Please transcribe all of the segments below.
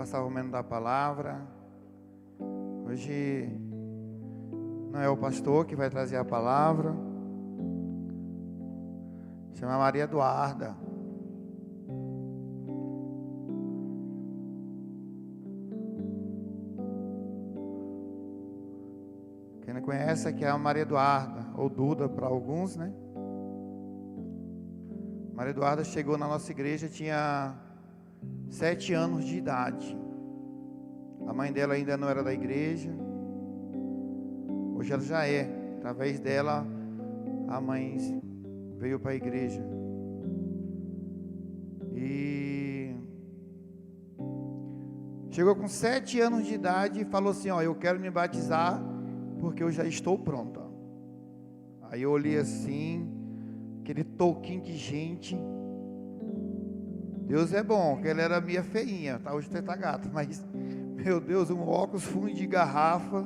passar o momento da palavra. Hoje não é o pastor que vai trazer a palavra. Chama Maria Eduarda. Quem não conhece aqui é a Maria Eduarda, ou Duda para alguns, né? Maria Eduarda chegou na nossa igreja, tinha 7 anos de idade. A mãe dela ainda não era da igreja. Hoje ela já é. Através dela, a mãe veio para a igreja. E chegou com 7 anos de idade e falou assim: ó, eu quero me batizar porque eu já estou pronta. Aí eu olhei assim, aquele toquinho de gente. Deus é bom, que ela era minha feinha, tá? Hoje tá gata, mas meu Deus, um óculos fundo de garrafa.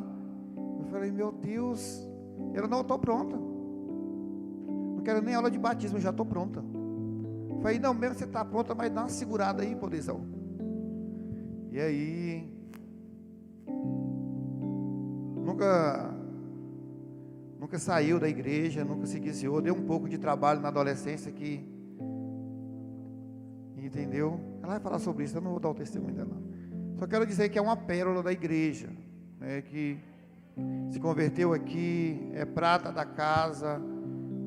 Eu falei, meu Deus. Ela, não, eu estou pronta. Não quero nem aula de batismo, já estou pronta. Eu falei, não, mesmo você está pronta, mas dá uma segurada aí, poderzão. E aí, nunca saiu da igreja, nunca se guiou, deu um pouco de trabalho na adolescência que, entendeu? Ela vai falar sobre isso, eu não vou dar o testemunho dela. Só quero dizer que é uma pérola da igreja, né, que se converteu aqui, é prata da casa,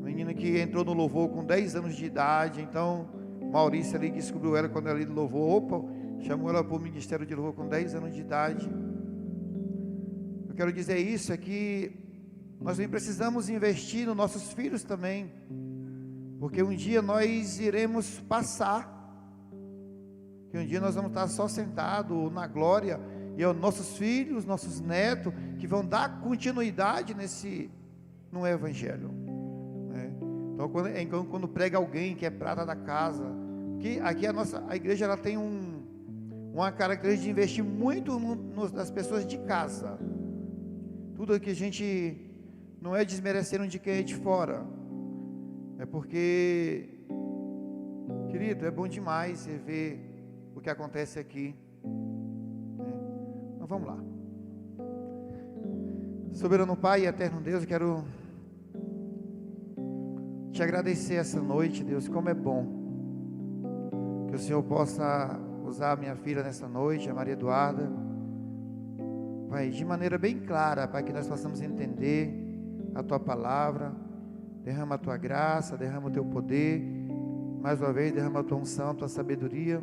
menina que entrou no louvor com 10 anos de idade. Então, Maurício ali que descobriu ela quando ela ali no louvor, chamou ela para o ministério de louvor com 10 anos de idade. Eu quero dizer isso, é que nós também precisamos investir nos nossos filhos também, porque um dia nós iremos passar, que um dia nós vamos estar só sentados na glória, e é os nossos filhos, nossos netos, que vão dar continuidade no evangelho, né? Então quando prega alguém que é prata da casa, que aqui a igreja ela tem uma característica de investir muito nas pessoas de casa. Tudo que a gente não é desmerecendo de quem é de fora, é porque, querido, é bom demais você ver o que acontece aqui, né? Então vamos lá. Soberano Pai e eterno Deus, eu quero te agradecer essa noite, Deus, como é bom que o Senhor possa usar a minha filha nessa noite, a Maria Eduarda, Pai, de maneira bem clara, para que nós possamos entender a Tua palavra. Derrama a Tua graça, derrama o Teu poder, mais uma vez derrama a Tua unção, a Tua sabedoria,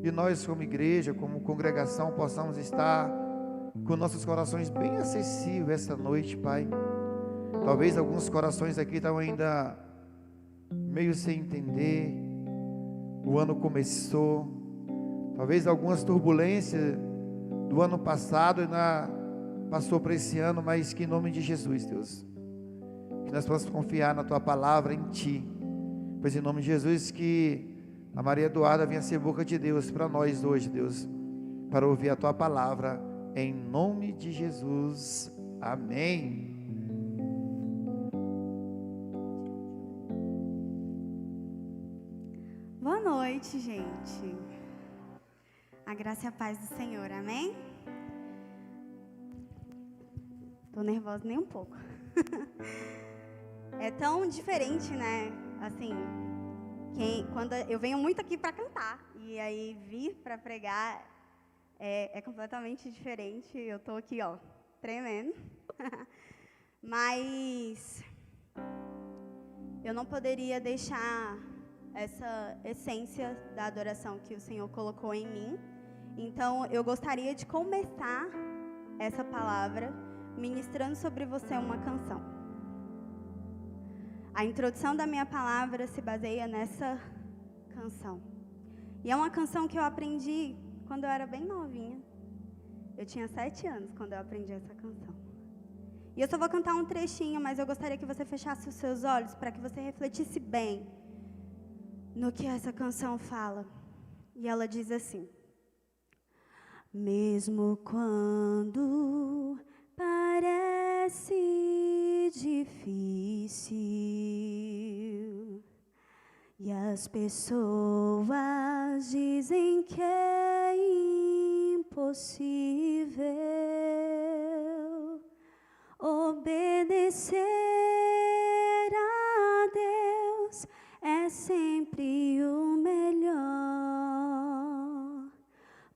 e nós como igreja, como congregação, possamos estar com nossos corações bem acessíveis essa noite, Pai. Talvez alguns corações aqui estão ainda meio sem entender, o ano começou, talvez algumas turbulências do ano passado ainda passou para esse ano, mas que em nome de Jesus, Deus, que nós possamos confiar na Tua palavra, em Ti, pois em nome de Jesus que a Maria Eduarda venha ser boca de Deus para nós hoje, Deus, para ouvir a Tua palavra, em nome de Jesus, amém. Boa noite, gente. A graça e a paz do Senhor, amém? Tô nervosa nem um pouco. É tão diferente, né? Assim, quando eu venho muito aqui para cantar, e aí vir para pregar é completamente diferente. Eu tô aqui, ó, tremendo. Mas eu não poderia deixar essa essência da adoração que o Senhor colocou em mim. Então, eu gostaria de começar essa palavra ministrando sobre você uma canção. A introdução da minha palavra se baseia nessa canção. E é uma canção que eu aprendi quando eu era bem novinha. Eu tinha 7 anos quando eu aprendi essa canção. E eu só vou cantar um trechinho, mas eu gostaria que você fechasse os seus olhos para que você refletisse bem no que essa canção fala. E ela diz assim: mesmo quando parece difícil e as pessoas dizem que é impossível. Obedecer a Deus é sempre o melhor,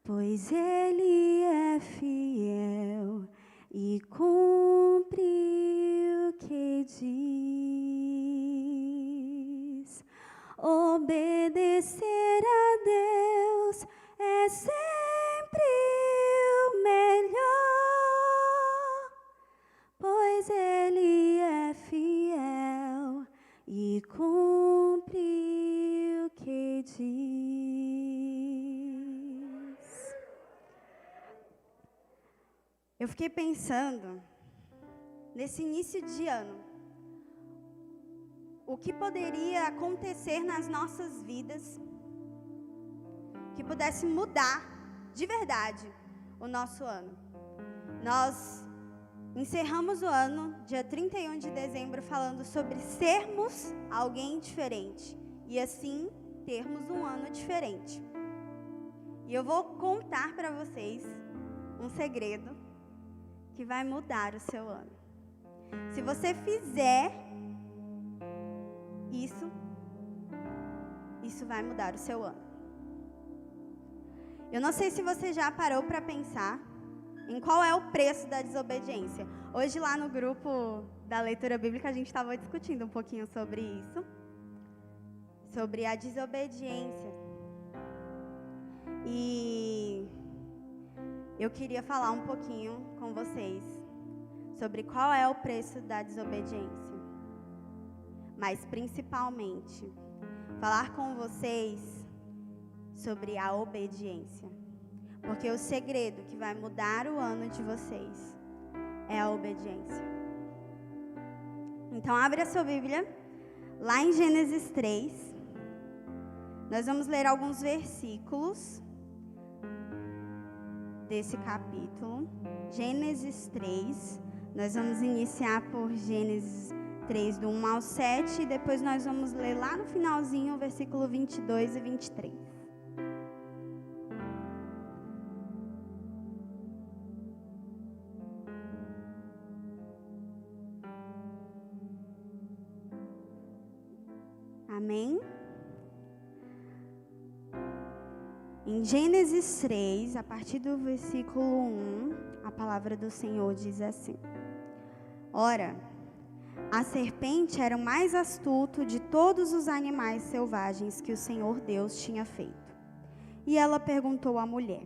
pois Ele é fiel e cumpre o que diz. Obedecer a Deus é sempre o melhor, pois Ele é fiel e cumpre o que diz. Eu fiquei pensando, nesse início de ano, o que poderia acontecer nas nossas vidas que pudesse mudar de verdade o nosso ano. Nós encerramos o ano, dia 31 de dezembro, falando sobre sermos alguém diferente e assim termos um ano diferente. E eu vou contar para vocês um segredo que vai mudar o seu ano. Se você fizer isso vai mudar o seu ano. Eu não sei se você já parou para pensar em qual é o preço da desobediência. Hoje lá no grupo da leitura bíblica a gente estava discutindo um pouquinho sobre isso, sobre a desobediência. E eu queria falar um pouquinho com vocês sobre qual é o preço da desobediência. Mas principalmente, falar com vocês sobre a obediência. Porque o segredo que vai mudar o ano de vocês é a obediência. Então, abre a sua Bíblia, lá em Gênesis 3. Nós vamos ler alguns versículos desse capítulo. Gênesis 3. Nós vamos iniciar por Gênesis 3, do 1 ao 7, e depois nós vamos ler lá no finalzinho o versículo 22 e 23. Amém? Em Gênesis 3, a partir do versículo 1, a palavra do Senhor diz assim: Ora, a serpente era o mais astuto de todos os animais selvagens que o Senhor Deus tinha feito. E ela perguntou à mulher: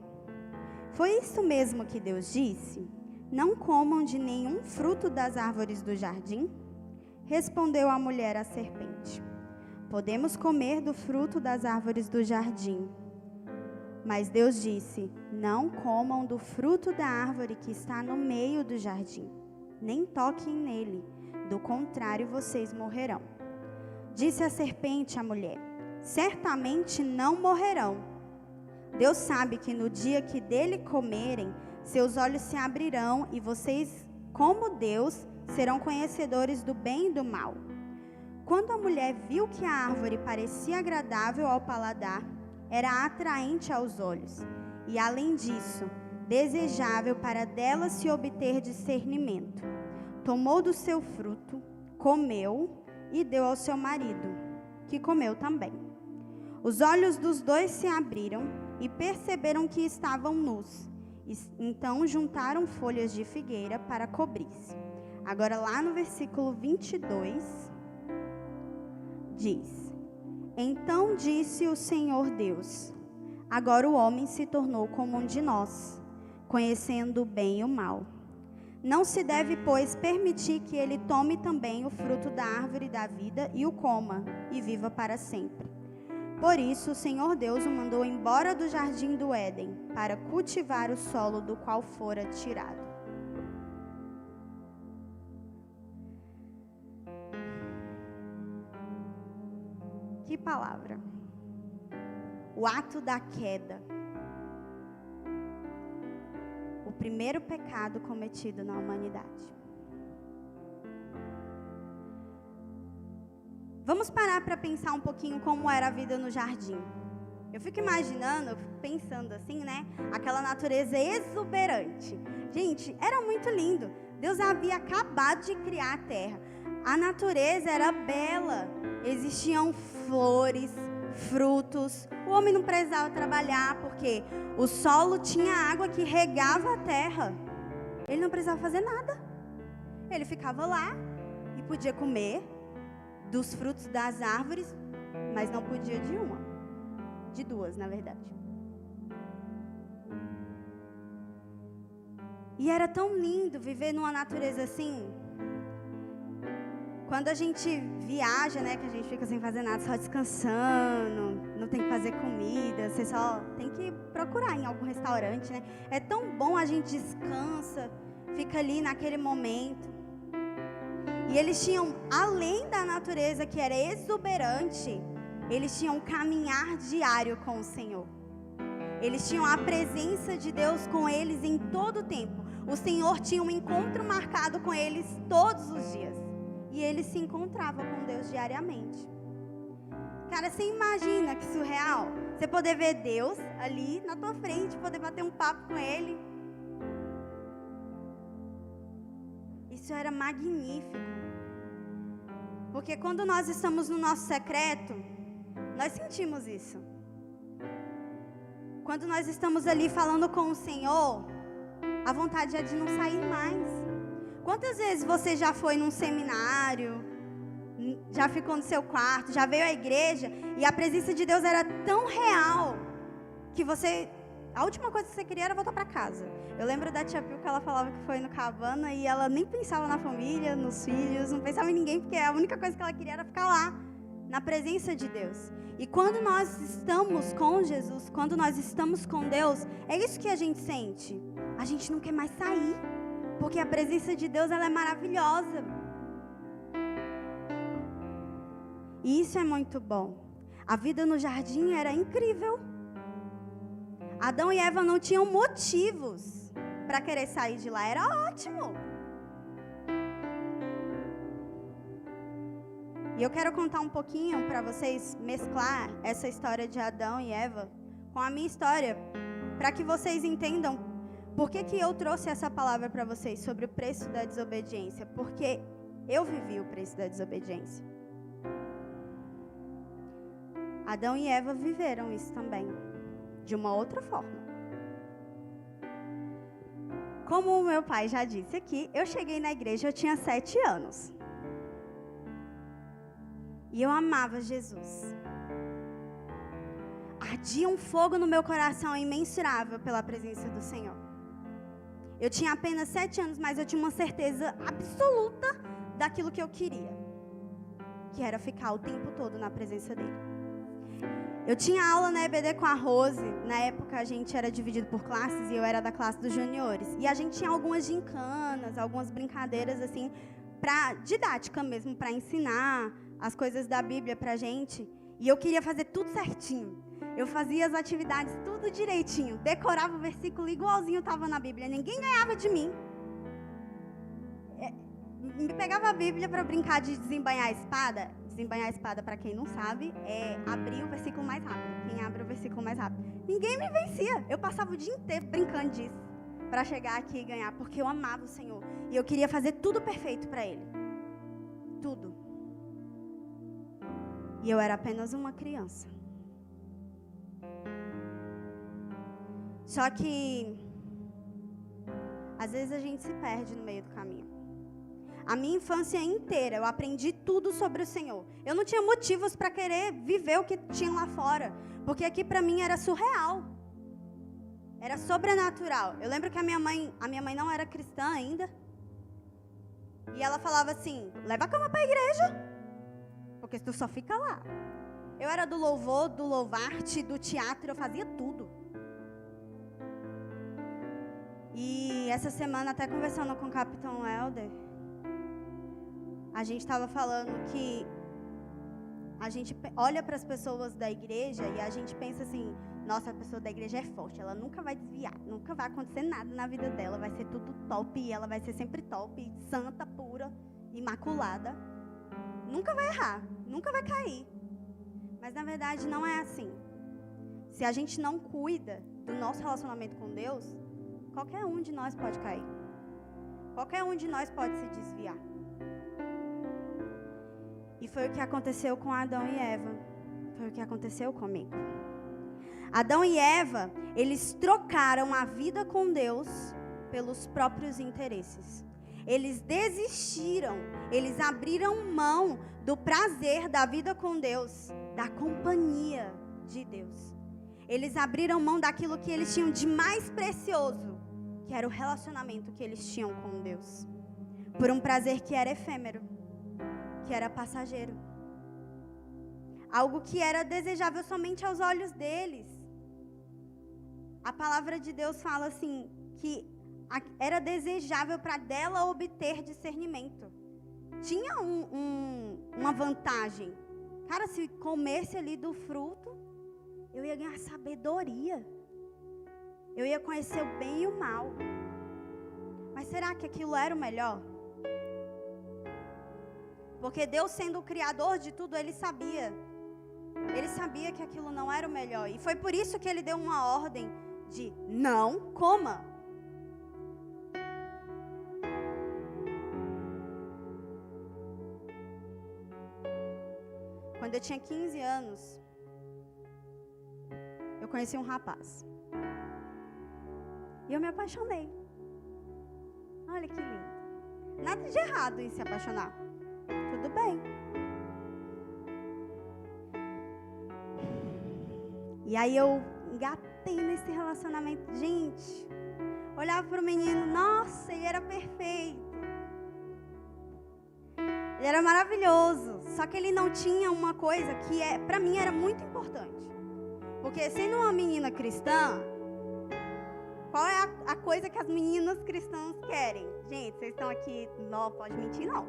Foi isso mesmo que Deus disse? Não comam de nenhum fruto das árvores do jardim? Respondeu a mulher à serpente: Podemos comer do fruto das árvores do jardim. Mas Deus disse: Não comam do fruto da árvore que está no meio do jardim, nem toquem nele. Do contrário, vocês morrerão. Disse a serpente à mulher: Certamente não morrerão. Deus sabe que no dia que dele comerem, seus olhos se abrirão e vocês, como Deus, serão conhecedores do bem e do mal. Quando a mulher viu que a árvore parecia agradável ao paladar, era atraente aos olhos e, além disso, desejável para dela se obter discernimento, tomou do seu fruto, comeu e deu ao seu marido, que comeu também. Os olhos dos dois se abriram e perceberam que estavam nus. Então juntaram folhas de figueira para cobrir-se. Agora lá no versículo 22, diz: Então disse o Senhor Deus: Agora o homem se tornou como um de nós, conhecendo o bem e o mal. Não se deve, pois, permitir que ele tome também o fruto da árvore da vida e o coma, e viva para sempre. Por isso, o Senhor Deus o mandou embora do jardim do Éden, para cultivar o solo do qual fora tirado. Que palavra! O ato da queda. O primeiro pecado cometido na humanidade. Vamos parar para pensar um pouquinho como era a vida no jardim. Eu fico imaginando, eu fico pensando assim, né? Aquela natureza exuberante. Gente, era muito lindo. Deus havia acabado de criar a terra. A natureza era bela. Existiam flores, frutos. O homem não precisava trabalhar porque o solo tinha água que regava a terra. Ele não precisava fazer nada. Ele ficava lá e podia comer dos frutos das árvores, mas não podia de uma. De duas, na verdade. E era tão lindo viver numa natureza assim. Quando a gente viaja, né, que a gente fica sem fazer nada, só descansando, não tem que fazer comida, você só tem que procurar em algum restaurante, né? É tão bom, a gente descansa, fica ali naquele momento. E eles tinham, além da natureza que era exuberante, eles tinham um caminhar diário com o Senhor. Eles tinham a presença de Deus com eles em todo o tempo. O Senhor tinha um encontro marcado com eles todos os dias. E eles se encontravam com Deus diariamente. Cara, você imagina que surreal? Você poder ver Deus ali na tua frente, poder bater um papo com Ele. Isso era magnífico. Porque quando nós estamos no nosso secreto, nós sentimos isso. Quando nós estamos ali falando com o Senhor, a vontade é de não sair mais. Quantas vezes você já foi num seminário, já ficou no seu quarto, já veio à igreja e a presença de Deus era tão real que a última coisa que você queria era voltar para casa. Eu lembro da tia Pio que ela falava que foi no Cabana e ela nem pensava na família, nos filhos, não pensava em ninguém, porque a única coisa que ela queria era ficar lá, na presença de Deus. E quando nós estamos com Jesus, quando nós estamos com Deus, é isso que a gente sente. A gente não quer mais sair, porque a presença de Deus, ela é maravilhosa. E isso é muito bom. A vida no jardim era incrível. Adão e Eva não tinham motivos para querer sair de lá. Era ótimo. E eu quero contar um pouquinho para vocês, mesclar essa história de Adão e Eva com a minha história, para que vocês entendam por que eu trouxe essa palavra para vocês sobre o preço da desobediência. Porque eu vivi o preço da desobediência. Adão e Eva viveram isso também, de uma outra forma. Como o meu pai já disse aqui, eu cheguei na igreja, eu tinha 7 anos. E eu amava Jesus. Ardia um fogo no meu coração imensurável pela presença do Senhor. Eu tinha apenas 7 anos, mas eu tinha uma certeza absoluta daquilo que eu queria, que era ficar o tempo todo na presença dele. Eu tinha aula na EBD com a Rose. Na época a gente era dividido por classes e eu era da classe dos juniores. E a gente tinha algumas gincanas, algumas brincadeiras assim, para didática mesmo, para ensinar as coisas da Bíblia pra gente. E eu queria fazer tudo certinho. Eu fazia as atividades tudo direitinho, decorava o versículo igualzinho estava na Bíblia. Ninguém ganhava de mim. Me pegava a Bíblia para brincar de desembainhar a espada. Desembainhar a espada, para quem não sabe, é abrir o versículo mais rápido. Quem abre o versículo mais rápido. Ninguém me vencia. Eu passava o dia inteiro brincando disso, para chegar aqui e ganhar, porque eu amava o Senhor. E eu queria fazer tudo perfeito para Ele. Tudo. E eu era apenas uma criança. Só que, às vezes a gente se perde no meio do caminho. A minha infância inteira, eu aprendi tudo sobre o Senhor. Eu não tinha motivos para querer viver o que tinha lá fora, porque aqui para mim era surreal. Era sobrenatural. Eu lembro que a minha mãe não era cristã ainda. E ela falava assim, leva a cama para a igreja, porque tu só fica lá. Eu era do louvor, do louvarte, do teatro, eu fazia tudo. E essa semana, até conversando com o Capitão Helder, a gente estava falando que a gente olha para as pessoas da igreja e a gente pensa assim, nossa, a pessoa da igreja é forte, ela nunca vai desviar, nunca vai acontecer nada na vida dela, vai ser tudo top, e ela vai ser sempre top, santa, pura, imaculada, nunca vai errar, nunca vai cair. Mas na verdade não é assim. se a gente não cuida do nosso relacionamento com Deus, qualquer um de nós pode cair. Qualquer um de nós pode se desviar. E foi o que aconteceu com Adão e Eva. Foi o que aconteceu comigo. Adão e Eva, eles trocaram a vida com Deus pelos próprios interesses. Eles desistiram, eles abriram mão do prazer da vida com Deus, da companhia de Deus. Eles abriram mão daquilo que eles tinham de mais precioso, que era o relacionamento que eles tinham com Deus, por um prazer que era efêmero, que era passageiro. Algo que era desejável somente aos olhos deles. A palavra de Deus fala assim, que era desejável para dela obter discernimento. Tinha uma vantagem. Cara, se comesse ali do fruto, eu ia ganhar sabedoria. Eu ia conhecer o bem e o mal. Mas será que aquilo era o melhor? Porque Deus, sendo o criador de tudo, Ele sabia. Ele sabia que aquilo não era o melhor. E foi por isso que Ele deu uma ordem de não coma. Quando eu tinha 15 anos, eu conheci um rapaz. E eu me apaixonei. Olha que lindo. Nada de errado em se apaixonar. Tudo bem. E aí eu engatei nesse relacionamento. Gente, olhava para o menino, nossa, ele era perfeito. Ele era maravilhoso. Só que ele não tinha uma coisa que para mim era muito importante. Porque sendo uma menina cristã, qual é a coisa que as meninas cristãs querem? Gente, vocês estão aqui, não pode mentir não.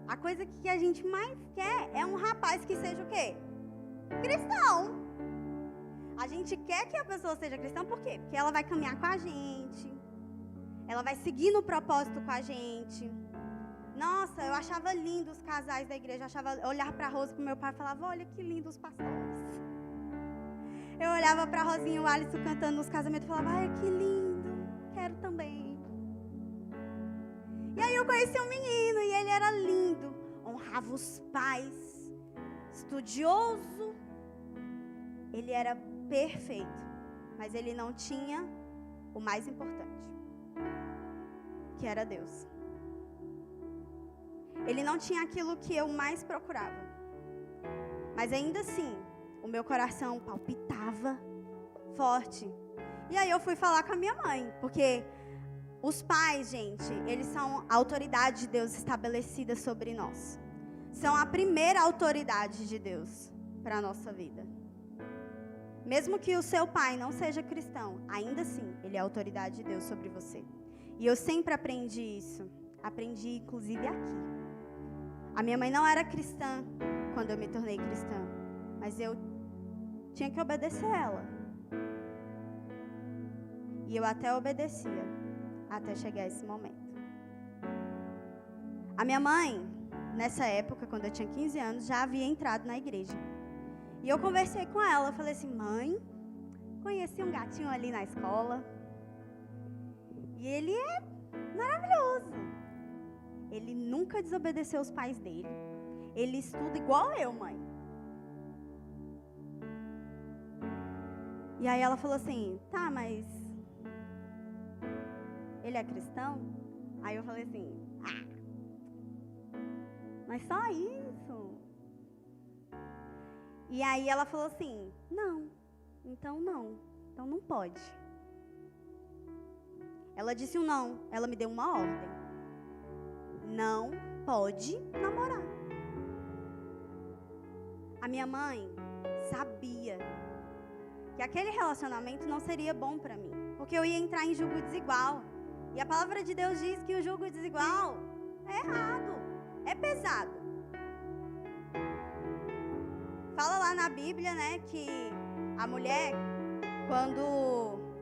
A coisa que a gente mais quer é um rapaz que seja o quê? Cristão. A gente quer que a pessoa seja cristã, por quê? Porque ela vai caminhar com a gente. Ela vai seguir no propósito com a gente. Nossa, eu achava lindo os casais da igreja. Eu olhava para a Rosa e para o meu pai e falava, olha que lindo os pastores. Eu olhava para a Rosinha e o Alisson cantando nos casamentos e falava, ai, que lindo, quero também. E aí eu conheci um menino e ele era lindo, honrava os pais, estudioso. Ele era perfeito, mas ele não tinha o mais importante, que era Deus. Ele não tinha aquilo que eu mais procurava. Mas ainda assim, o meu coração palpitava forte. E aí eu fui falar com a minha mãe, porque os pais, gente, eles são a autoridade de Deus estabelecida sobre nós. São a primeira autoridade de Deus para a nossa vida. Mesmo que o seu pai não seja cristão, ainda assim, ele é a autoridade de Deus sobre você. E eu sempre aprendi isso. Aprendi, inclusive, aqui. A minha mãe não era cristã quando eu me tornei cristã, mas eu tinha que obedecer ela. E eu até obedecia, até chegar esse momento. A minha mãe, nessa época, quando eu tinha 15 anos, já havia entrado na igreja. E eu conversei com ela, eu falei assim, mãe, conheci um gatinho ali na escola. E ele é maravilhoso. Ele nunca desobedeceu os pais dele. Ele estuda igual eu, mãe. E aí ela falou assim, tá, mas ele é cristão? Aí eu falei assim, mas só isso? E aí ela falou assim, não, então não pode. Ela disse um não, ela me deu uma ordem. Não pode namorar. A minha mãe sabia que aquele relacionamento não seria bom para mim, porque eu ia entrar em julgo desigual. E a palavra de Deus diz que o julgo desigual é errado, é pesado. Fala lá na Bíblia, né, que a mulher,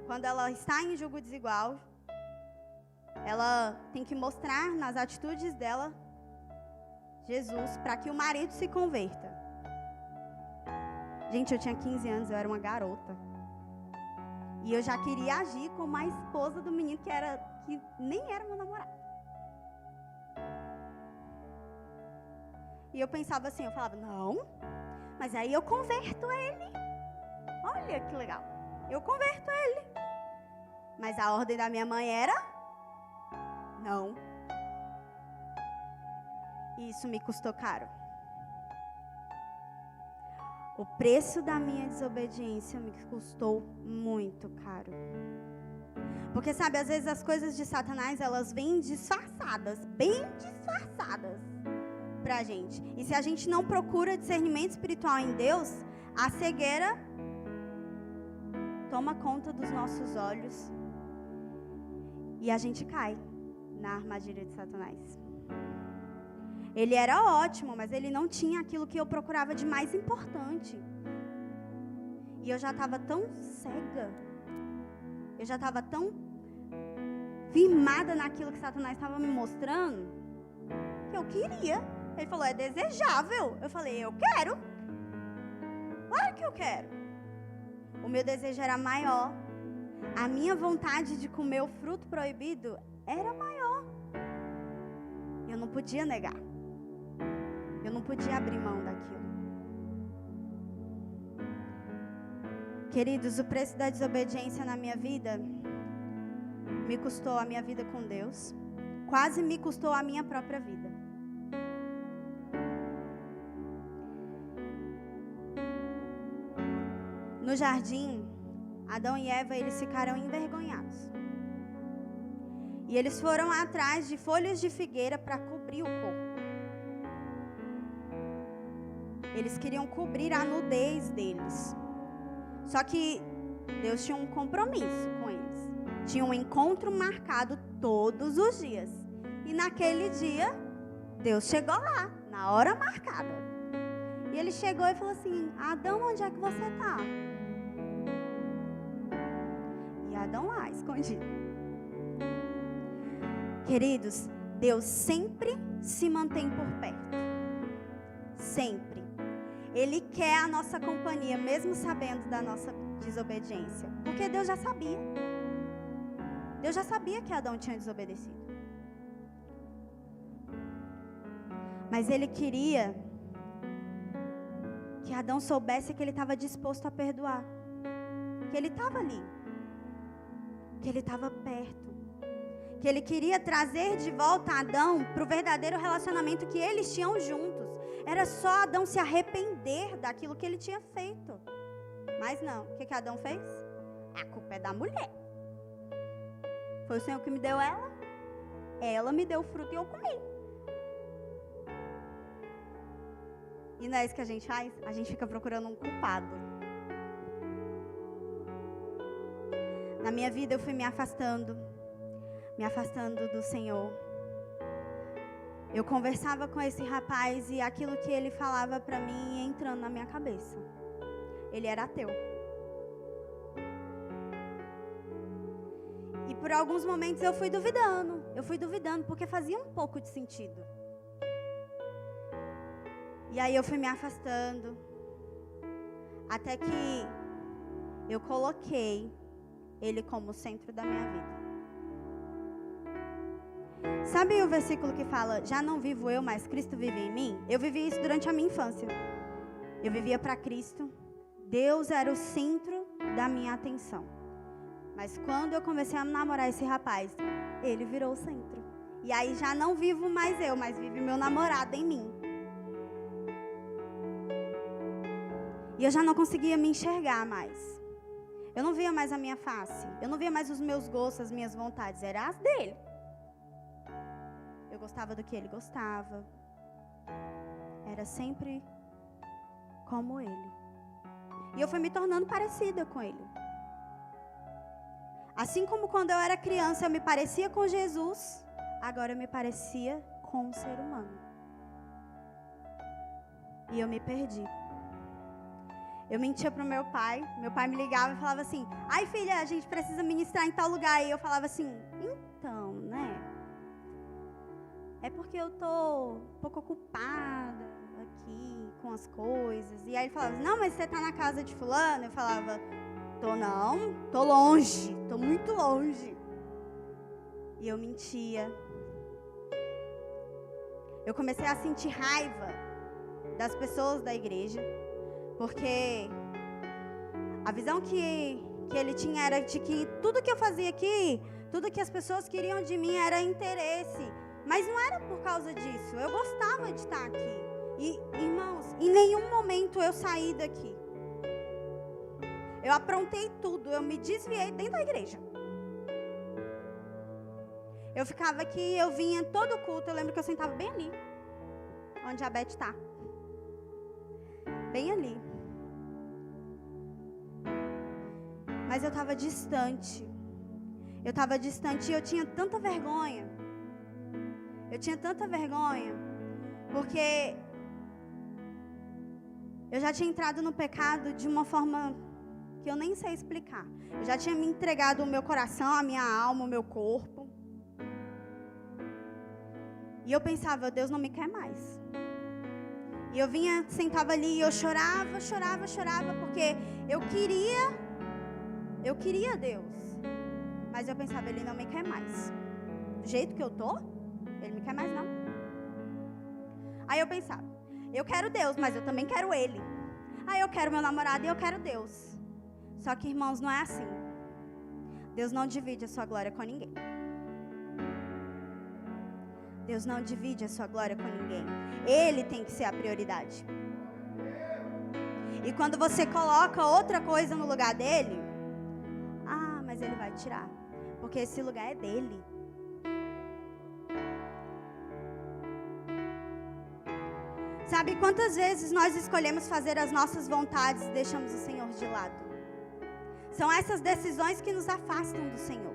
quando ela está em julgo desigual, ela tem que mostrar nas atitudes dela Jesus para que o marido se converta. Gente, eu tinha 15 anos, eu era uma garota. E eu já queria agir como a esposa do menino que nem era meu namorado. E eu pensava assim, eu falava, não, mas aí eu converto ele. Olha que legal. Eu converto ele. Mas a ordem da minha mãe era, não. E isso me custou caro. O preço da minha desobediência me custou muito caro. Porque, sabe, às vezes as coisas de Satanás, elas vêm disfarçadas, bem disfarçadas pra gente. E se a gente não procura discernimento espiritual em Deus, a cegueira toma conta dos nossos olhos e a gente cai na armadilha de Satanás. Ele era ótimo, mas ele não tinha aquilo que eu procurava de mais importante. E eu já estava tão cega, eu já estava tão firmada naquilo que Satanás estava me mostrando, que eu queria. Ele falou, é desejável. Eu falei, eu quero. Claro que eu quero. O meu desejo era maior. A minha vontade de comer o fruto proibido era maior. Eu não podia negar. Eu não podia abrir mão daquilo. Queridos, o preço da desobediência na minha vida me custou a minha vida com Deus. Quase me custou a minha própria vida. No jardim, Adão e Eva, eles ficaram envergonhados. E eles foram atrás de folhas de figueira para cobrir o corpo. Eles queriam cobrir a nudez deles. Só que Deus tinha um compromisso com eles. Tinha um encontro marcado todos os dias. E naquele dia, Deus chegou lá, na hora marcada. E ele chegou e falou assim, Adão, onde é que você está? E Adão lá, escondido. Queridos, Deus sempre se mantém por perto. Sempre. Ele quer a nossa companhia, mesmo sabendo da nossa desobediência. Porque Deus já sabia. Deus já sabia que Adão tinha desobedecido. Mas Ele queria que Adão soubesse que ele estava disposto a perdoar. Que ele estava ali. Que ele estava perto. Que ele queria trazer de volta Adão para o verdadeiro relacionamento que eles tinham juntos. Era só Adão se arrepender daquilo que ele tinha feito. Mas não, o que Adão fez? A culpa é da mulher. Foi o Senhor que me deu ela. Ela me deu o fruto e eu comi. E não é isso que a gente faz? A gente fica procurando um culpado. Na minha vida eu fui me afastando do Senhor. Eu conversava com esse rapaz e aquilo que ele falava para mim ia entrando na minha cabeça. Ele era ateu. E por alguns momentos eu fui duvidando porque fazia um pouco de sentido. E aí eu fui me afastando, até que eu coloquei ele como centro da minha vida. Sabe o versículo que fala, já não vivo eu, mas Cristo vive em mim? Eu vivi isso durante a minha infância. Eu vivia para Cristo. Deus era o centro da minha atenção. Mas quando eu comecei a namorar esse rapaz, ele virou o centro. E aí já não vivo mais eu, mas vive meu namorado em mim. E eu já não conseguia me enxergar mais. Eu não via mais a minha face. Eu não via mais os meus gostos, as minhas vontades. Eram as dele. Eu gostava do que ele gostava. Era sempre como ele. E eu fui me tornando parecida com ele. Assim como quando eu era criança eu me parecia com Jesus, agora eu me parecia com um ser humano. E eu me perdi. Eu mentia pro meu pai me ligava e falava assim, ai filha, a gente precisa ministrar em tal lugar. E eu falava assim, então, né? É porque eu tô um pouco ocupada aqui com as coisas. E aí ele falava, não, mas você tá na casa de fulano? Eu falava, tô não, tô longe, tô muito longe. E eu mentia. Eu comecei a sentir raiva das pessoas da igreja, porque a visão que ele tinha era de que tudo que eu fazia aqui, tudo que as pessoas queriam de mim era interesse. Mas não era por causa disso. Eu gostava de estar aqui. E, irmãos, em nenhum momento eu saí daqui. Eu aprontei tudo. Eu me desviei dentro da igreja. Eu ficava aqui, eu vinha todo culto. Eu lembro que eu sentava bem ali, onde a Beth está. Bem ali. Mas eu estava distante. Eu estava distante e eu tinha tanta vergonha. Eu tinha tanta vergonha. Porque eu já tinha entrado no pecado de uma forma que eu nem sei explicar. Eu já tinha me entregado o meu coração, a minha alma, o meu corpo. E eu pensava, Deus não me quer mais. E eu vinha, sentava ali e eu chorava, porque eu queria Deus. Mas eu pensava, Ele não me quer mais. Do jeito que eu tô, Ele me quer mais não. Aí eu pensava, eu quero Deus, mas eu também quero Ele. Aí eu quero meu namorado e eu quero Deus. Só que, irmãos, não é assim. Deus não divide a sua glória com ninguém. Deus não divide a sua glória com ninguém. Ele tem que ser a prioridade. E quando você coloca outra coisa no lugar dele, mas ele vai tirar. Porque esse lugar é dele. Sabe quantas vezes nós escolhemos fazer as nossas vontades e deixamos o Senhor de lado? São essas decisões que nos afastam do Senhor.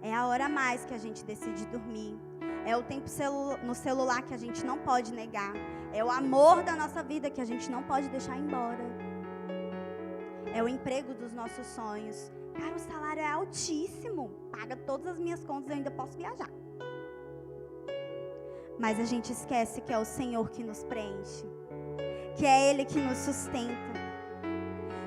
É a hora a mais que a gente decide dormir. É o tempo no celular que a gente não pode negar. É o amor da nossa vida que a gente não pode deixar embora. É o emprego dos nossos sonhos. Cara, o salário é altíssimo. Paga todas as minhas contas e eu ainda posso viajar. Mas a gente esquece que é o Senhor que nos preenche. Que é Ele que nos sustenta.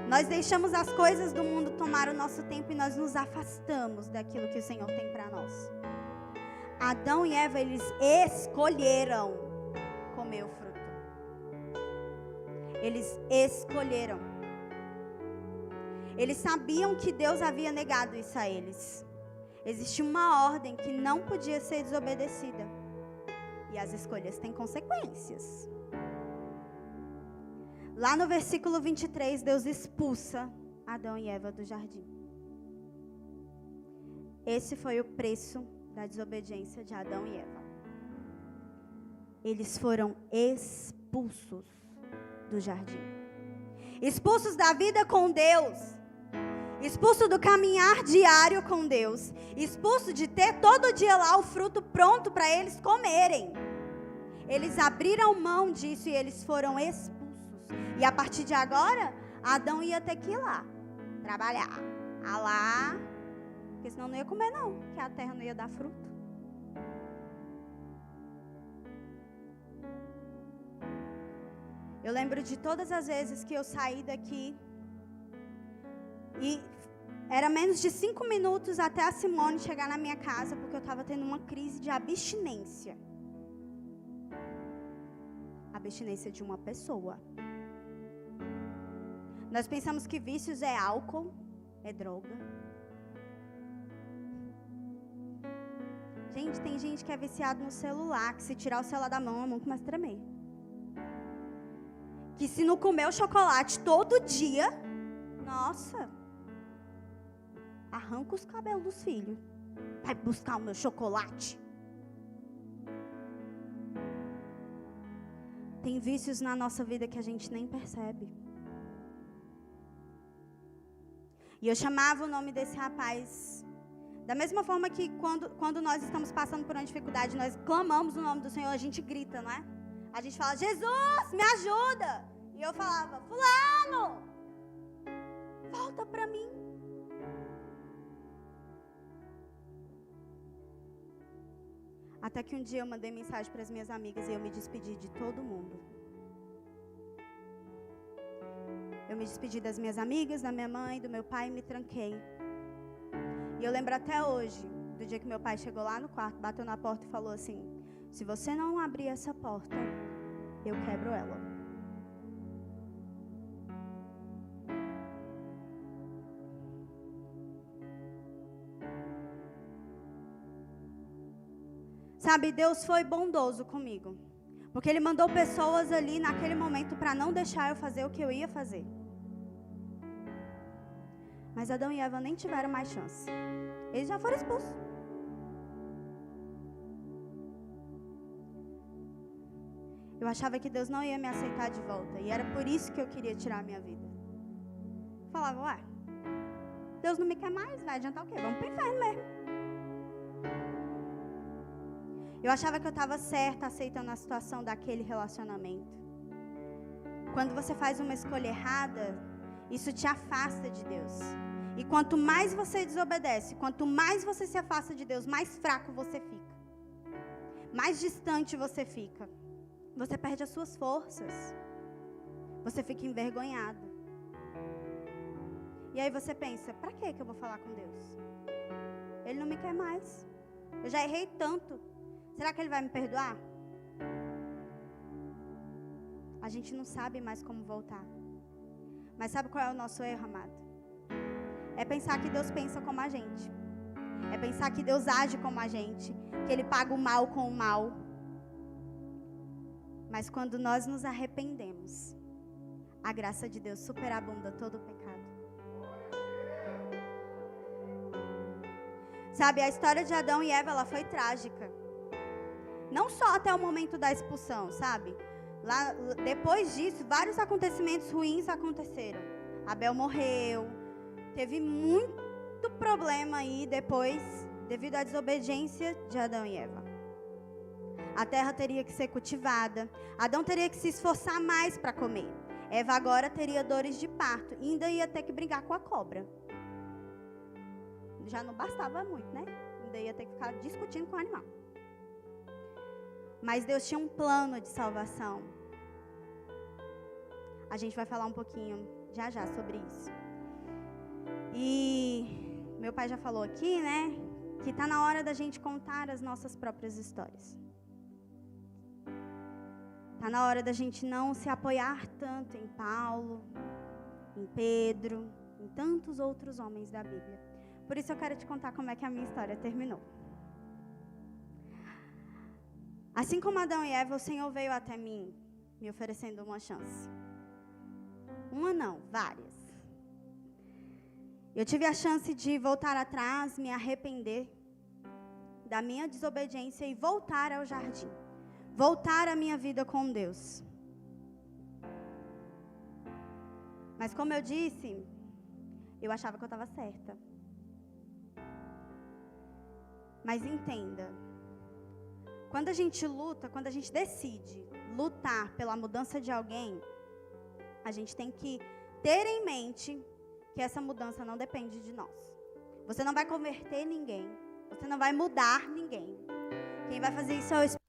Nós deixamos as coisas do mundo tomar o nosso tempo e nós nos afastamos daquilo que o Senhor tem para nós. Adão e Eva, eles escolheram comer o fruto. Eles escolheram. Eles sabiam que Deus havia negado isso a eles. Existia uma ordem que não podia ser desobedecida. E as escolhas têm consequências. Lá no versículo 23, Deus expulsa Adão e Eva do jardim. Esse foi o preço da desobediência de Adão e Eva. Eles foram expulsos do jardim. Expulsos da vida com Deus. Expulso do caminhar diário com Deus. Expulso de ter todo dia lá o fruto pronto para eles comerem. Eles abriram mão disso e eles foram expulsos. E a partir de agora, Adão ia ter que ir lá, trabalhar. Lá, porque senão não ia comer não, porque a terra não ia dar fruto. Eu lembro de todas as vezes que eu saí daqui e era menos de 5 minutos até a Simone chegar na minha casa, porque eu estava tendo uma crise de abstinência. Abstinência de uma pessoa. Nós pensamos que vícios é álcool, é droga. Gente, tem gente que é viciado no celular, que se tirar o celular da mão, a mão começa a tremer. Que se não comer o chocolate todo dia, nossa, arranca os cabelos dos filhos. Vai buscar o meu chocolate. Tem vícios na nossa vida que a gente nem percebe. E eu chamava o nome desse rapaz. Da mesma forma que quando nós estamos passando por uma dificuldade, nós clamamos o nome do Senhor, a gente grita, não é? A gente fala, Jesus, me ajuda. E eu falava, fulano, volta para mim. Até que um dia eu mandei mensagem para as minhas amigas e eu me despedi de todo mundo. Eu me despedi das minhas amigas, da minha mãe, do meu pai e me tranquei. E eu lembro até hoje, do dia que meu pai chegou lá no quarto, bateu na porta e falou assim: se você não abrir essa porta, eu quebro ela. Sabe, Deus foi bondoso comigo. Porque Ele mandou pessoas ali naquele momento para não deixar eu fazer o que eu ia fazer. Mas Adão e Eva nem tiveram mais chance. Eles já foram expulsos. Eu achava que Deus não ia me aceitar de volta. E era por isso que eu queria tirar a minha vida. Falava, ué, Deus não me quer mais, vai adiantar o quê? Vamos pro inferno mesmo. Eu achava que eu estava certa aceitando a situação daquele relacionamento. Quando você faz uma escolha errada, isso te afasta de Deus. E quanto mais você desobedece, quanto mais você se afasta de Deus, mais fraco você fica. Mais distante você fica. Você perde as suas forças. Você fica envergonhado. E aí você pensa, pra que eu vou falar com Deus? Ele não me quer mais. Eu já errei tanto. Será que Ele vai me perdoar? A gente não sabe mais como voltar. Mas sabe qual é o nosso erro, amado? É pensar que Deus pensa como a gente. É pensar que Deus age como a gente. Que Ele paga o mal com o mal. Mas quando nós nos arrependemos, a graça de Deus superabunda todo o pecado. Sabe, a história de Adão e Eva, ela foi trágica. Não só até o momento da expulsão, sabe? Lá, depois disso, vários acontecimentos ruins aconteceram. Abel morreu. Teve muito problema aí depois, devido à desobediência de Adão e Eva. A terra teria que ser cultivada. Adão teria que se esforçar mais para comer. Eva agora teria dores de parto. E ainda ia ter que brigar com a cobra. Já não bastava muito, né? Ainda ia ter que ficar discutindo com o animal. Mas Deus tinha um plano de salvação. A gente vai falar um pouquinho já sobre isso. E meu pai já falou aqui, né? Que está na hora da gente contar as nossas próprias histórias. Está na hora da gente não se apoiar tanto em Paulo, em Pedro, em tantos outros homens da Bíblia. Por isso eu quero te contar como é que a minha história terminou. Assim como Adão e Eva, o Senhor veio até mim, me oferecendo uma chance. Uma não, várias. Eu tive a chance de voltar atrás, me arrepender da minha desobediência e voltar ao jardim. Voltar a minha vida com Deus. Mas como eu disse, eu achava que eu estava certa. Mas entenda, quando a gente luta, quando a gente decide lutar pela mudança de alguém, a gente tem que ter em mente que essa mudança não depende de nós. Você não vai converter ninguém, você não vai mudar ninguém. Quem vai fazer isso é o Espírito.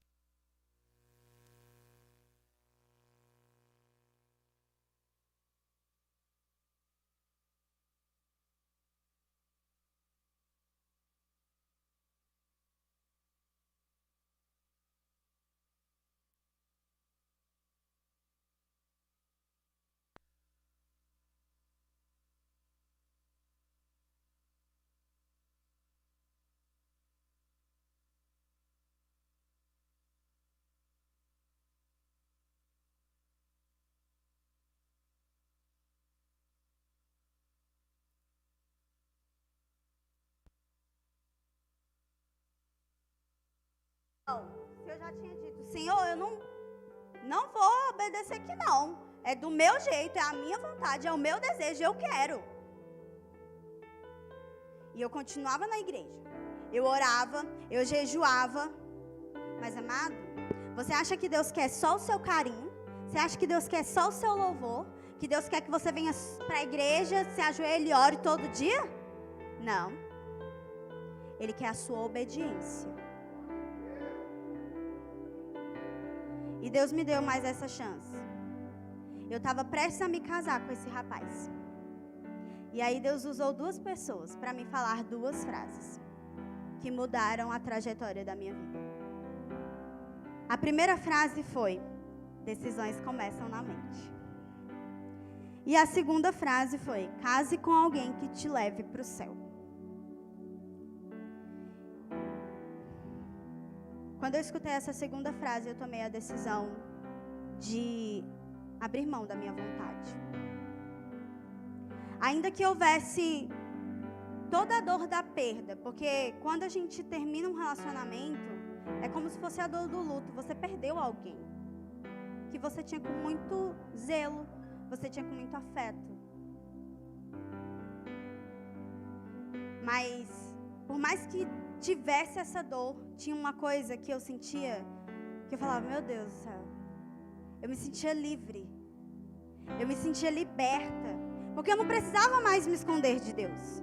Se eu já tinha dito, Senhor, eu não vou obedecer aqui não. É do meu jeito, é a minha vontade, é o meu desejo, eu quero. E eu continuava na igreja. Eu orava, eu jejuava. Mas, amado, você acha que Deus quer só o seu carinho? Você acha que Deus quer só o seu louvor? Que Deus quer que você venha para a igreja, se ajoelhe e ore todo dia? Não. Ele quer a sua obediência. E Deus me deu mais essa chance. Eu estava prestes a me casar com esse rapaz. E aí Deus usou 2 pessoas para me falar 2 frases que mudaram a trajetória da minha vida. A primeira frase foi: decisões começam na mente. E a segunda frase foi: case com alguém que te leve para o céu. Quando eu escutei essa segunda frase, eu tomei a decisão de abrir mão da minha vontade. Ainda que houvesse toda a dor da perda, porque quando a gente termina um relacionamento, é como se fosse a dor do luto. Você perdeu alguém que você tinha com muito zelo, você tinha com muito afeto. Mas, por mais que tivesse essa dor, tinha uma coisa que eu sentia, que eu falava: meu Deus do céu, eu me sentia livre, eu me sentia liberta, porque eu não precisava mais me esconder de Deus.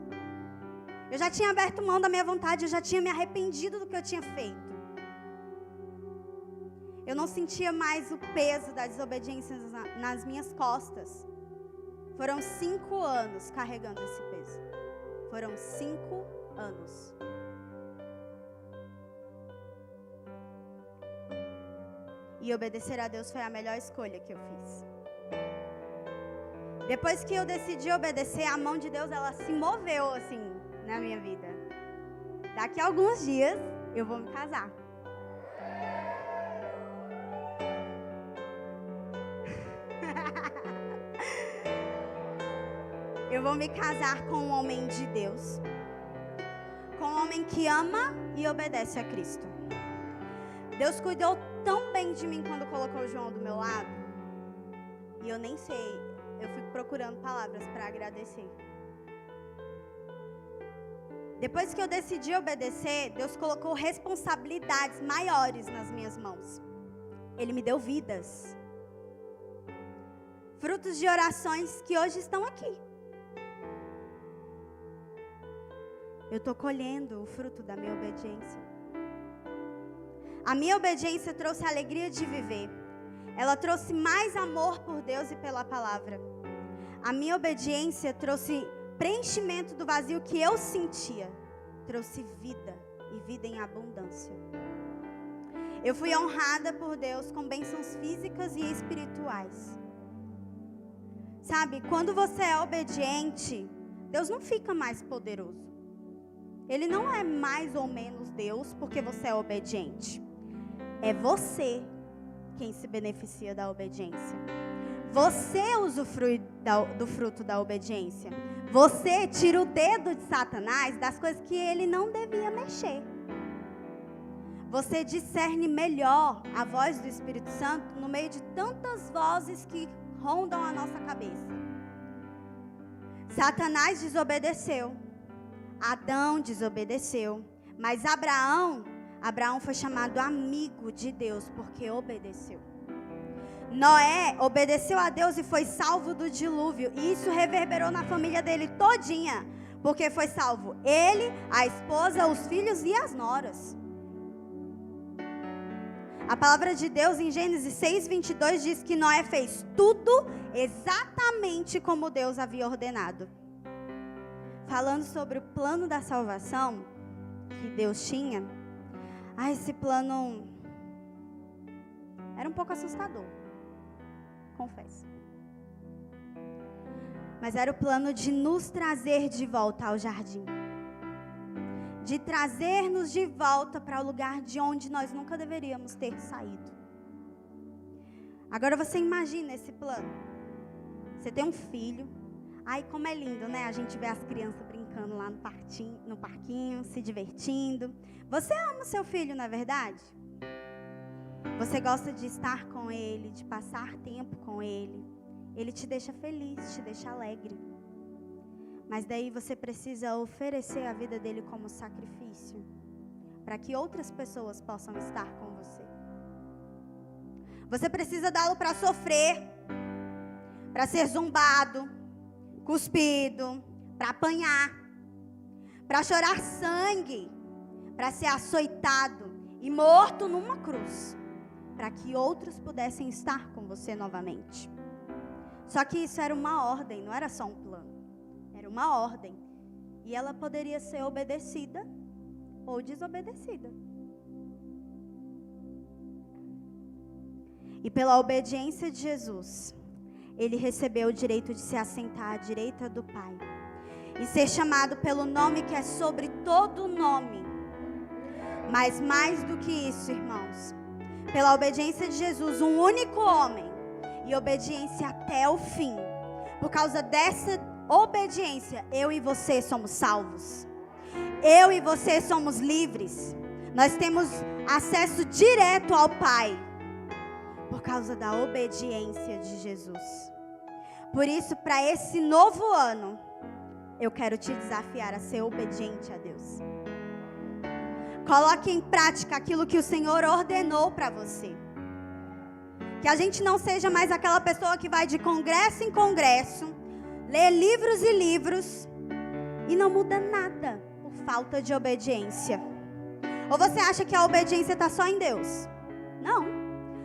Eu já tinha aberto mão da minha vontade, eu já tinha me arrependido do que eu tinha feito. Eu não sentia mais o peso da desobediência nas minhas costas. Foram 5 anos carregando esse peso. Foram 5 anos. E obedecer a Deus foi a melhor escolha que eu fiz. Depois que eu decidi obedecer, a mão de Deus, ela se moveu assim na minha vida. Daqui a alguns dias eu vou me casar. Eu vou me casar com um homem de Deus, com um homem que ama e obedece a Cristo. Deus cuidou tão bem de mim quando colocou o João do meu lado, e eu nem sei, eu fico procurando palavras para agradecer. Depois que eu decidi obedecer, Deus colocou responsabilidades maiores nas minhas mãos. Ele me deu vidas, frutos de orações que hoje estão aqui. Eu estou colhendo o fruto da minha obediência. A minha obediência trouxe a alegria de viver. Ela trouxe mais amor por Deus e pela palavra. A minha obediência trouxe preenchimento do vazio que eu sentia. Trouxe vida, e vida em abundância. Eu fui honrada por Deus com bênçãos físicas e espirituais. Sabe, quando você é obediente, Deus não fica mais poderoso. Ele não é mais ou menos Deus porque você é obediente. É você quem se beneficia da obediência. Você usufrui do fruto da obediência. Você tira o dedo de Satanás das coisas que ele não devia mexer. Você discerne melhor a voz do Espírito Santo no meio de tantas vozes que rondam a nossa cabeça. Satanás desobedeceu. Adão desobedeceu, mas Abraão foi chamado amigo de Deus porque obedeceu. Noé obedeceu a Deus e foi salvo do dilúvio, e isso reverberou na família dele todinha, porque foi salvo ele, a esposa, os filhos e as noras. A palavra de Deus em Gênesis 6:22 diz que Noé fez tudo exatamente como Deus havia ordenado. Falando sobre o plano da salvação que Deus tinha, esse plano era um pouco assustador, confesso. Mas era o plano de nos trazer de volta ao jardim. De trazer-nos de volta para o lugar de onde nós nunca deveríamos ter saído. Agora você imagina esse plano. Você tem um filho. Ai, como é lindo, né? A gente vê as crianças brincando lá no parquinho, se divertindo. Você ama o seu filho, não é verdade? Você gosta de estar com ele, de passar tempo com ele. Ele te deixa feliz, te deixa alegre. Mas daí você precisa oferecer a vida dele como sacrifício, para que outras pessoas possam estar com você. Você precisa dá-lo para sofrer, para ser zombado, cuspido, para apanhar, para chorar sangue, para ser açoitado e morto numa cruz, para que outros pudessem estar com você novamente. Só que isso era uma ordem, não era só um plano. Era uma ordem. E ela poderia ser obedecida ou desobedecida. E pela obediência de Jesus, ele recebeu o direito de se assentar à direita do Pai e ser chamado pelo nome que é sobre todo nome. Mas mais do que isso, irmãos, pela obediência de Jesus, um único homem, e obediência até o fim. Por causa dessa obediência, eu e você somos salvos. Eu e você somos livres. Nós temos acesso direto ao Pai por causa da obediência de Jesus. Por isso, para esse novo ano, eu quero te desafiar a ser obediente a Deus. Coloque em prática aquilo que o Senhor ordenou para você. Que a gente não seja mais aquela pessoa que vai de congresso em congresso, lê livros e livros e não muda nada por falta de obediência. Ou você acha que a obediência está só em Deus? Não.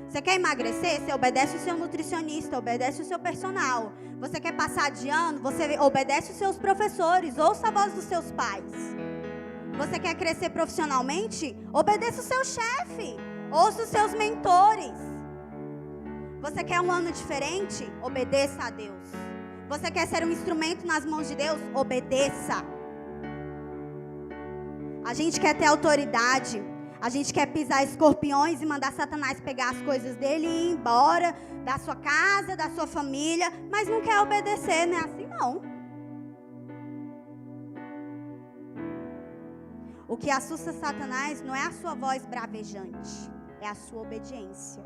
Você quer emagrecer? Você obedece o seu nutricionista, obedece o seu personal. Você quer passar de ano? Você obedece os seus professores, ouça a voz dos seus pais. Você quer crescer profissionalmente? Obedeça o seu chefe, ouça os seus mentores. Você quer um ano diferente? Obedeça a Deus. Você quer ser um instrumento nas mãos de Deus? Obedeça. A gente quer ter autoridade. A gente quer pisar escorpiões e mandar Satanás pegar as coisas dele e ir embora da sua casa, da sua família, mas não quer obedecer, não é assim não. O que assusta Satanás não é a sua voz bravejante, é a sua obediência.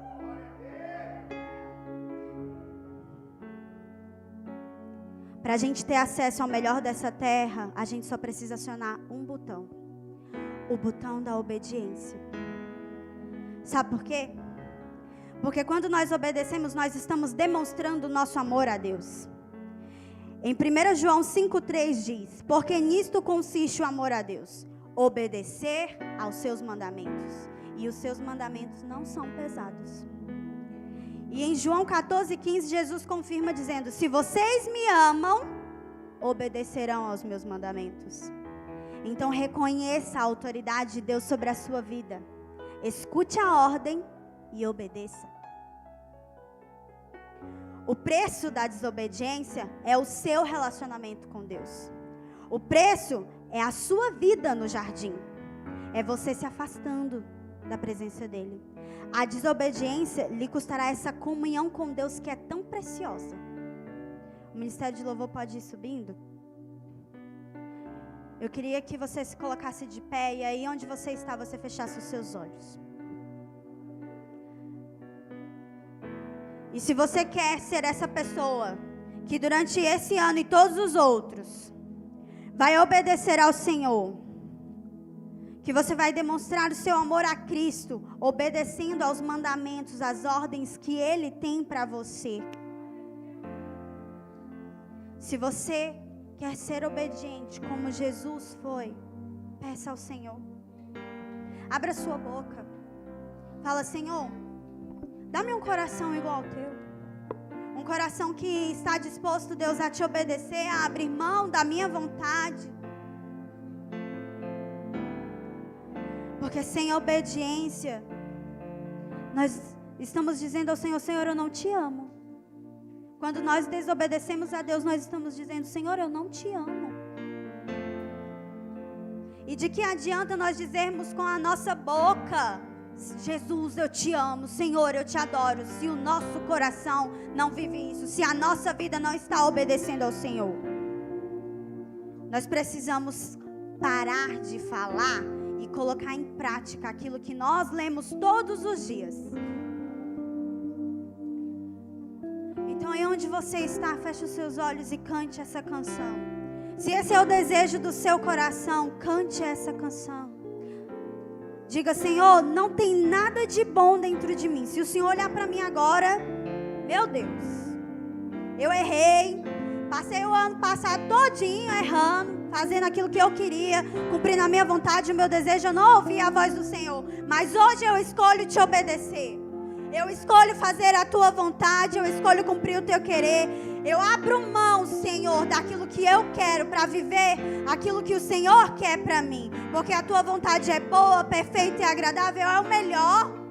Para a gente ter acesso ao melhor dessa terra, a gente só precisa acionar um botão. O botão da obediência. Sabe por quê? Porque quando nós obedecemos, nós estamos demonstrando o nosso amor a Deus. Em 1 João 5,3 diz: porque nisto consiste o amor a Deus, obedecer aos seus mandamentos. E os seus mandamentos não são pesados. E em João 14,15, Jesus confirma dizendo: se vocês me amam, obedecerão aos meus mandamentos. Então reconheça a autoridade de Deus sobre a sua vida. Escute a ordem e obedeça. O preço da desobediência é o seu relacionamento com Deus. O preço é a sua vida no jardim. É você se afastando da presença dele. A desobediência lhe custará essa comunhão com Deus que é tão preciosa. O Ministério de Louvor pode ir subindo? Eu queria que você se colocasse de pé e aí onde você está, você fechasse os seus olhos. E se você quer ser essa pessoa que durante esse ano e todos os outros vai obedecer ao Senhor, que você vai demonstrar o seu amor a Cristo, obedecendo aos mandamentos, às ordens que Ele tem para você. Se você quer ser obediente como Jesus foi, peça ao Senhor. Abra sua boca. Fala: Senhor, dá-me um coração igual ao teu. Um coração que está disposto, Deus, a te obedecer, a abrir mão da minha vontade. Porque sem obediência, nós estamos dizendo ao Senhor: Senhor, eu não te amo. Quando nós desobedecemos a Deus, nós estamos dizendo: Senhor, eu não te amo. E de que adianta nós dizermos com a nossa boca: Jesus, eu te amo, Senhor, eu te adoro, se o nosso coração não vive isso, se a nossa vida não está obedecendo ao Senhor? Nós precisamos parar de falar e colocar em prática aquilo que nós lemos todos os dias. Então, aí onde você está, feche os seus olhos e cante essa canção. Se esse é o desejo do seu coração, cante essa canção. Diga: Senhor, não tem nada de bom dentro de mim. Se o Senhor olhar para mim agora, meu Deus, eu errei, passei o ano passado todinho errando, fazendo aquilo que eu queria, cumprindo a minha vontade, o meu desejo. Eu não ouvi a voz do Senhor, mas hoje eu escolho te obedecer. Eu escolho fazer a tua vontade, eu escolho cumprir o teu querer. Eu abro mão, Senhor, daquilo que eu quero para viver aquilo que o Senhor quer para mim. Porque a tua vontade é boa, perfeita e agradável, é o melhor.